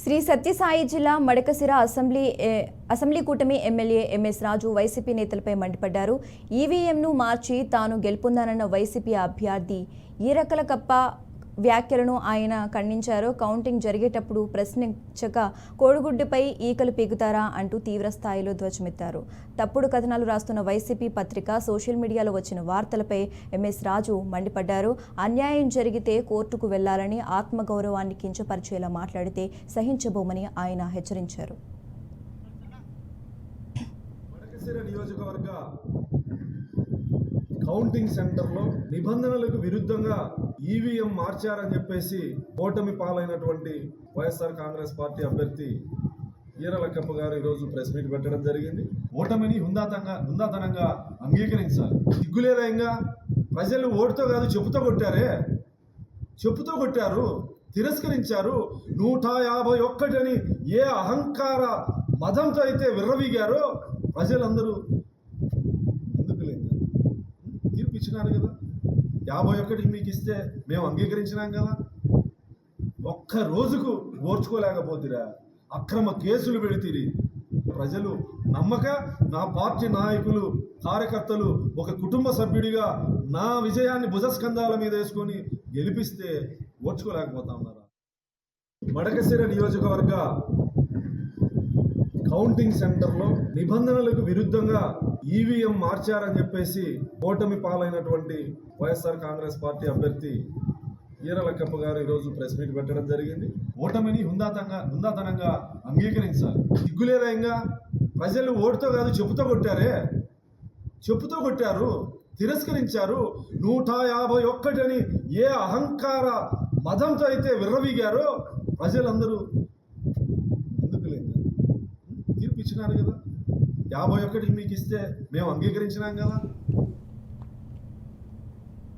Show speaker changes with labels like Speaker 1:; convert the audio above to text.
Speaker 1: శ్రీ సత్యసాయి జిల్లా మడకశిర అసెంబ్లీ కూటమి MLA MS రాజు YCP నేతలపై మండిపడ్డారు. ఈవీఎంను మార్చి తాను గెలుపొందానన్న వైసీపీ అభ్యర్థి ఈరకలకప్ప వ్యాఖ్యలను ఆయన ఖండించారు. కౌంటింగ్ జరిగేటప్పుడు ప్రశ్నించక కోడిగుడ్డుపై ఈకలు పీకుతారా అంటూ తీవ్ర స్థాయిలో ధ్వజమెత్తారు. తప్పుడు కథనాలు రాస్తున్న వైసీపీ పత్రిక, సోషల్ మీడియాలో వచ్చిన వార్తలపై ఎంఎస్ రాజు మండిపడ్డారు. అన్యాయం జరిగితే కోర్టుకు వెళ్లాలని, ఆత్మగౌరవాన్ని కించపరిచేలా మాట్లాడితే సహించబోమని ఆయన హెచ్చరించారు.
Speaker 2: కౌంటింగ్ సెంటర్లో నిబంధనలకు విరుద్ధంగా ఈవీఎం మార్చారని చెప్పేసి ఓటమి పాలైనటువంటి వైఎస్ఆర్ కాంగ్రెస్ పార్టీ అభ్యర్థి ఈరలకప్ప గారు ఈరోజు ప్రెస్ మీట్ పెట్టడం జరిగింది. ఓటమిని హుందాతనంగా అంగీకరించాలి. సిగ్గులేదంగా ప్రజలు ఓటుతో కాదు చెప్పుతో కొట్టారు, తిరస్కరించారు. 151 అని ఏ అహంకార మదంతో అయితే విర్రవీగారో ప్రజలందరూ తీర్పిచ్చినారు కదా. 51కి మీకు ఇస్తే మేము అంగీకరించినాం కదా. ఒక్క రోజుకు ఓర్చుకోలేకపోతురా, అక్రమ కేసులు పెడితిరి. ప్రజలు నమ్మక నా పార్టీ నాయకులు, కార్యకర్తలు ఒక కుటుంబ సభ్యుడిగా నా విజయాన్ని భుజస్కంధాల మీద వేసుకొని గెలిపిస్తే ఓర్చుకోలేకపోతా ఉన్నారా? మడకశిర నియోజకవర్గ కౌంటింగ్ సెంటర్లో నిబంధనలకు విరుద్ధంగా ఈవీఎం మార్చారని చెప్పేసి ఓటమి పాలైనటువంటి వైఎస్ఆర్ కాంగ్రెస్ పార్టీ అభ్యర్థి ఈరలకప్ప గారు ఈరోజు ప్రెస్ మీట్ పెట్టడం జరిగింది. ఓటమిని హుందాతనంగా అంగీకరించాలి. సిగ్గులేదంగా ప్రజలు ఓటుతో కాదు చెప్పుతో కొట్టారు, తిరస్కరించారు. 151 అని ఏ అహంకార మదంతో అయితే విర్రవీగారో ప్రజలందరూ తీర్పిచ్చినారు కదా. 51కి మీకు ఇస్తే మేము అంగీకరించినాం కదా.